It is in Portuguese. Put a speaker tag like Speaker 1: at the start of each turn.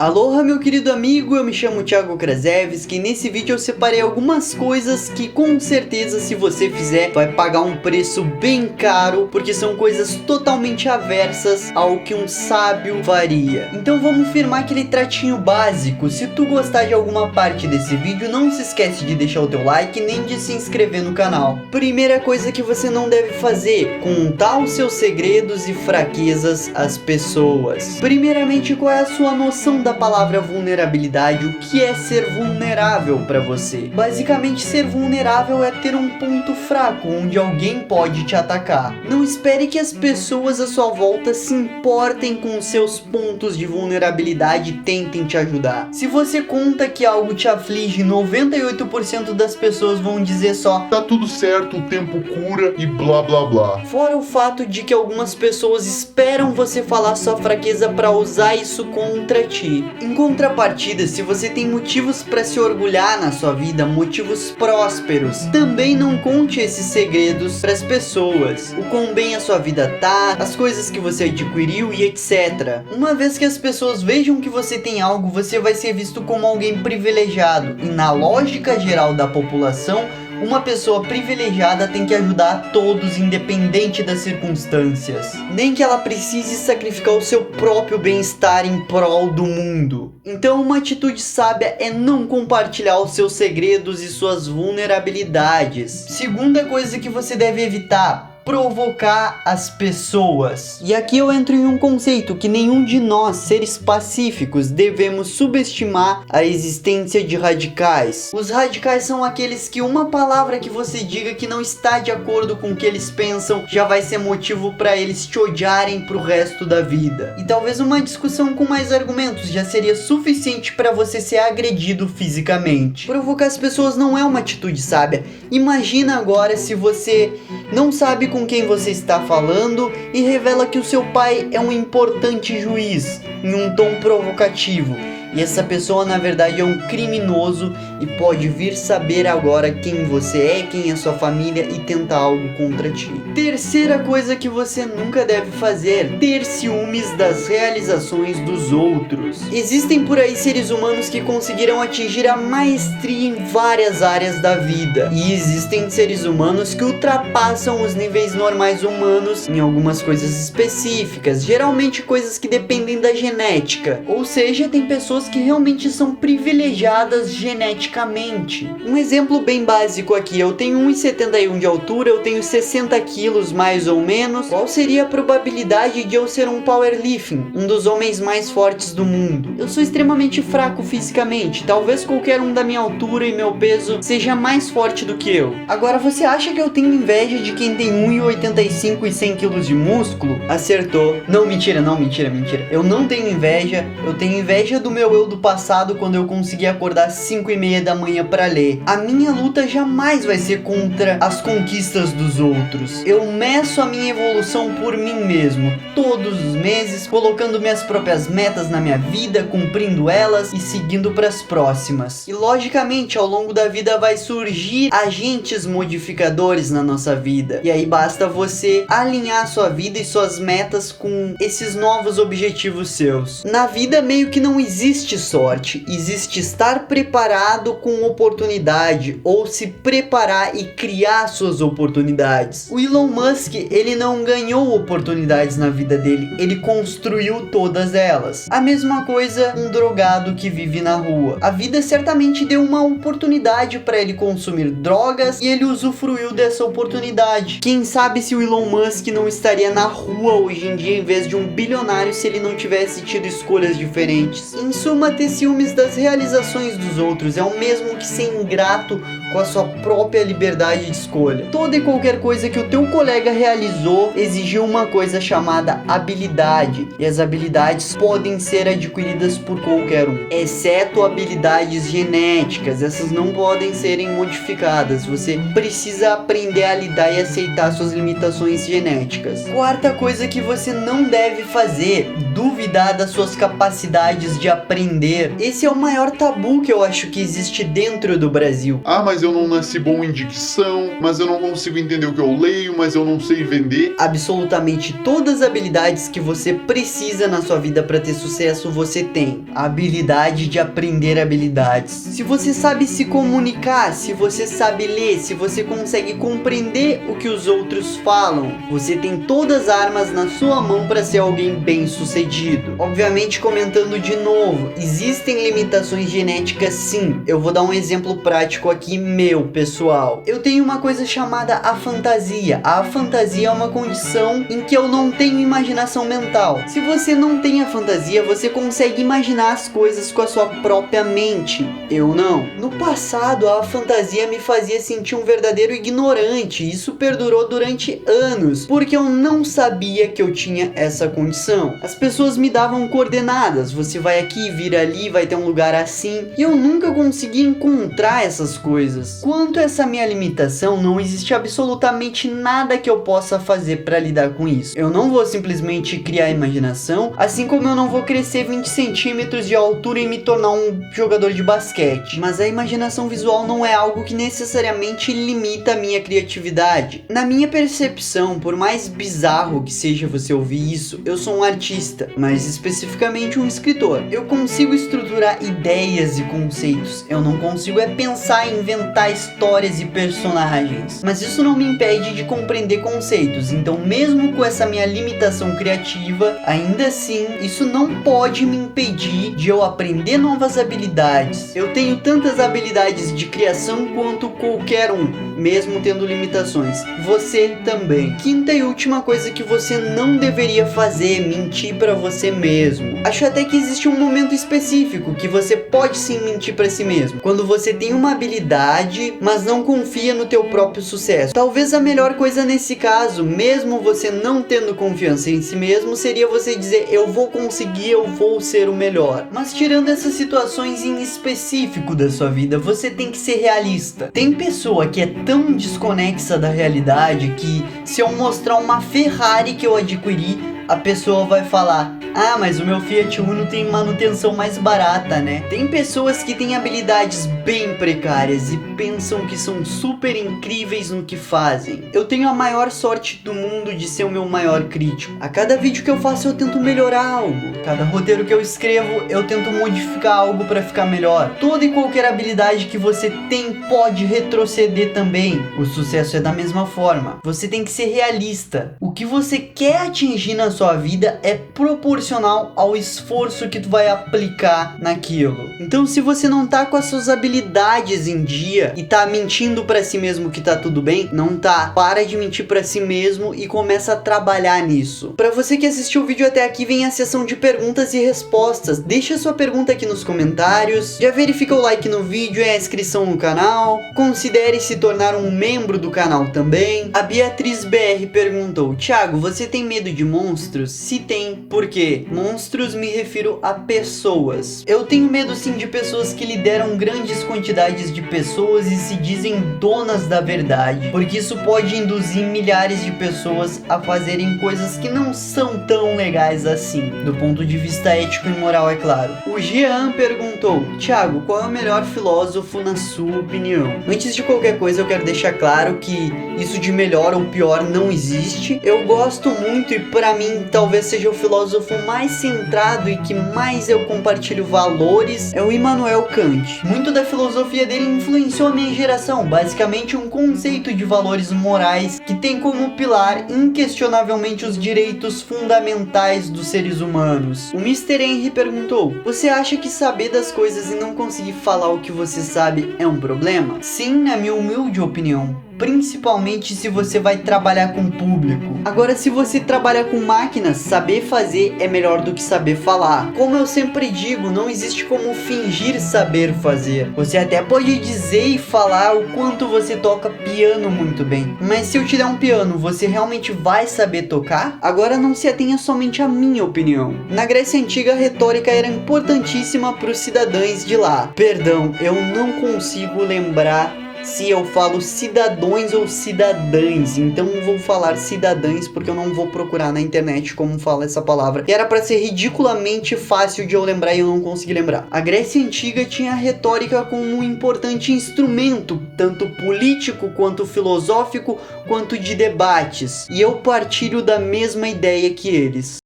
Speaker 1: Aloha, meu querido amigo, eu me chamo Thiago Krasevski e nesse vídeo eu separei algumas coisas que com certeza, se você fizer, vai pagar um preço bem caro, porque são coisas totalmente aversas ao que um sábio faria. Então vamos firmar aquele tratinho básico. Se tu gostar de alguma parte desse vídeo, não se esquece de deixar o teu like nem de se inscrever no canal. Primeira coisa que você não deve fazer: contar os seus segredos e fraquezas às pessoas. Primeiramente, qual é a sua noção da palavra vulnerabilidade? O que é ser vulnerável para você? Basicamente, ser vulnerável é ter um ponto fraco onde alguém pode te atacar. Não espere que as pessoas à sua volta se importem com os seus pontos de vulnerabilidade e tentem te ajudar. Se você conta que algo te aflige, 98% das pessoas vão dizer só:
Speaker 2: tá tudo certo, o tempo cura e blá blá blá.
Speaker 1: Fora o fato de que algumas pessoas esperam você falar sua fraqueza para usar isso contra ti. Em contrapartida, se você tem motivos para se orgulhar na sua vida, motivos prósperos, também não conte esses segredos para as pessoas. O quão bem a sua vida tá, as coisas que você adquiriu e etc. Uma vez que as pessoas vejam que você tem algo, você vai ser visto como alguém privilegiado. E na lógica geral da população, uma pessoa privilegiada tem que ajudar a todos, independente das circunstâncias. Nem que ela precise sacrificar o seu próprio bem-estar em prol do mundo. Então, uma atitude sábia é não compartilhar os seus segredos e suas vulnerabilidades. Segunda coisa que você deve evitar: provocar as pessoas. E aqui eu entro em um conceito que nenhum de nós, seres pacíficos, devemos subestimar: a existência de radicais. Os radicais são aqueles que uma palavra que você diga que não está de acordo com o que eles pensam já vai ser motivo para eles te odiarem pro resto da vida. E talvez uma discussão com mais argumentos já seria suficiente para você ser agredido fisicamente. Provocar as pessoas não é uma atitude sábia. Imagina agora se você não sabe com quem você está falando e revela que o seu pai é um importante juiz, em um tom provocativo. E essa pessoa na verdade é um criminoso e pode vir saber agora quem você é, quem é sua família e tentar algo contra ti. Terceira coisa que você nunca deve fazer: ter ciúmes das realizações dos outros. Existem por aí seres humanos que conseguiram atingir a maestria em várias áreas da vida. E existem seres humanos que ultrapassam os níveis normais humanos em algumas coisas específicas, geralmente coisas que dependem da genética. Ou seja, tem pessoas que realmente são privilegiadas geneticamente. Um exemplo bem básico aqui: eu tenho 1,71 de altura, eu tenho 60 quilos mais ou menos. Qual seria a probabilidade de eu ser um powerlifting, um dos homens mais fortes do mundo? Eu sou extremamente fraco fisicamente, talvez qualquer um da minha altura e meu peso seja mais forte do que eu. Agora, você acha que eu tenho inveja de quem tem 1,85 e 100 quilos de músculo? Acertou. Não, mentira. Eu não tenho inveja, eu tenho inveja do meu eu do passado, quando eu consegui acordar às 5:30 da manhã para ler. A minha luta jamais vai ser contra as conquistas dos outros. Eu meço a minha evolução por mim mesmo, todos os meses, colocando minhas próprias metas na minha vida, cumprindo elas e seguindo para as próximas. E logicamente, ao longo da vida vai surgir agentes modificadores na nossa vida. E aí basta você alinhar sua vida e suas metas com esses novos objetivos seus. Na vida meio que não existe sorte, existe estar preparado com oportunidade, ou se preparar e criar suas oportunidades. O Elon Musk, ele não ganhou oportunidades na vida dele, ele construiu todas elas. A mesma coisa um drogado que vive na rua. A vida certamente deu uma oportunidade para ele consumir drogas e ele usufruiu dessa oportunidade. Quem sabe se o Elon Musk não estaria na rua hoje em dia em vez de um bilionário, se ele não tivesse tido escolhas diferentes. Em suma, ter ciúmes das realizações dos outros é o mesmo que ser ingrato com a sua própria liberdade de escolha. Toda e qualquer coisa que o teu colega realizou exigiu uma coisa chamada habilidade, e as habilidades podem ser adquiridas por qualquer um, exceto habilidades genéticas. Essas não podem serem modificadas, você precisa aprender a lidar e aceitar suas limitações genéticas. Quarta coisa que você não deve fazer: duvidar das suas capacidades de aprendizagem aprender. Esse é o maior tabu que eu acho que existe dentro do Brasil.
Speaker 2: Ah, mas eu não nasci bom em dicção, mas eu não consigo entender o que eu leio, mas eu não sei vender.
Speaker 1: Absolutamente todas as habilidades que você precisa na sua vida para ter sucesso, você tem. A habilidade de aprender habilidades. Se você sabe se comunicar, se você sabe ler, se você consegue compreender o que os outros falam, você tem todas as armas na sua mão para ser alguém bem-sucedido. Obviamente, comentando de novo, existem limitações genéticas sim. Eu vou dar um exemplo prático aqui meu, pessoal. Eu tenho uma coisa chamada afantasia. A afantasia é uma condição em que eu não tenho imaginação mental. Se você não tem a fantasia, você consegue imaginar as coisas com a sua própria mente. Eu não. No passado, a fantasia me fazia sentir um verdadeiro ignorante. Isso perdurou durante anos, porque eu não sabia que eu tinha essa condição. As pessoas me davam coordenadas. Você vai aqui, vira ali, vai ter um lugar assim. E eu nunca consegui encontrar essas coisas. Quanto a essa minha limitação, não existe absolutamente nada que eu possa fazer para lidar com isso. Eu não vou simplesmente criar imaginação, assim como eu não vou crescer 20 centímetros de altura e me tornar um jogador de basquete. Mas a imaginação visual não é algo que necessariamente limita a minha criatividade. Na minha percepção, por mais bizarro que seja você ouvir isso, eu sou um artista, mas especificamente um escritor. Eu consigo estruturar ideias e conceitos. Eu não consigo pensar e inventar histórias e personagens. Mas isso não me impede de compreender conceitos. Então, mesmo com essa minha limitação criativa, ainda assim, isso não pode me impedir de eu aprender novas habilidades. Eu tenho tantas habilidades de criação quanto qualquer um, mesmo tendo limitações. Você também. Quinta e última coisa que você não deveria fazer: mentir pra você mesmo. Acho até que existe um momento específico que você pode sim mentir pra si mesmo. Quando você tem uma habilidade, mas não confia no teu próprio sucesso. Talvez a melhor coisa nesse caso, mesmo você não tendo confiança em si mesmo, seria você dizer: eu vou conseguir, eu vou ser o melhor. Mas tirando essas situações em específico da sua vida, você tem que ser realista. Tem pessoa que é tão desconexa da realidade que, se eu mostrar uma Ferrari que eu adquiri, a pessoa vai falar: ah, mas o meu Fiat Uno tem manutenção mais barata, né? Tem pessoas que têm habilidades bem precárias e pensam que são super incríveis no que fazem. Eu tenho a maior sorte do mundo de ser o meu maior crítico. A cada vídeo que eu faço eu tento melhorar algo. Cada roteiro que eu escrevo eu tento modificar algo para ficar melhor. Toda e qualquer habilidade que você tem pode retroceder também. O sucesso é da mesma forma. Você tem que ser realista. O que você quer atingir na sua vida é proporcional ao esforço que tu vai aplicar naquilo. Então, se você não tá com as suas habilidades em dia e tá mentindo pra si mesmo que tá tudo bem, não tá. Para de mentir pra si mesmo e começa a trabalhar nisso. Pra você que assistiu o vídeo até aqui, vem a seção de perguntas e respostas. Deixa sua pergunta aqui nos comentários. Já verifica o like no vídeo e a inscrição no canal. Considere se tornar um membro do canal também. A Beatriz BR perguntou: Thiago, você tem medo de monstros? Se tem, por quê? Monstros me refiro a pessoas. Eu tenho medo sim de pessoas que lideram grandes quantidades de pessoas e se dizem donas da verdade, porque isso pode induzir milhares de pessoas a fazerem coisas que não são tão legais assim, do ponto de vista ético e moral, é claro. O Jean perguntou: Thiago, qual é o melhor filósofo na sua opinião? Antes de qualquer coisa, eu quero deixar claro que isso de melhor ou pior não existe. Eu gosto muito e pra mim talvez seja o filósofo mais centrado e que mais eu compartilho valores, é o Immanuel Kant. Muito da filosofia dele influenciou a minha geração, basicamente um conceito de valores morais que tem como pilar inquestionavelmente os direitos fundamentais dos seres humanos. O Mr. Henry perguntou: você acha que saber das coisas e não conseguir falar o que você sabe é um problema? Sim, na minha humilde opinião. Principalmente se você vai trabalhar com público. Agora, se você trabalha com máquinas, saber fazer é melhor do que saber falar. Como eu sempre digo, não existe como fingir saber fazer. Você até pode dizer e falar o quanto você toca piano muito bem, mas se eu te der um piano, você realmente vai saber tocar? Agora, não se atenha somente à minha opinião. Na Grécia Antiga, a retórica era importantíssima para os cidadãos de lá. Perdão, eu não consigo lembrar se eu falo cidadãos ou cidadãs, então vou falar cidadãs porque eu não vou procurar na internet como fala essa palavra. E era pra ser ridiculamente fácil de eu lembrar e eu não consegui lembrar. A Grécia Antiga tinha a retórica como um importante instrumento, tanto político quanto filosófico, quanto de debates. E eu partilho da mesma ideia que eles.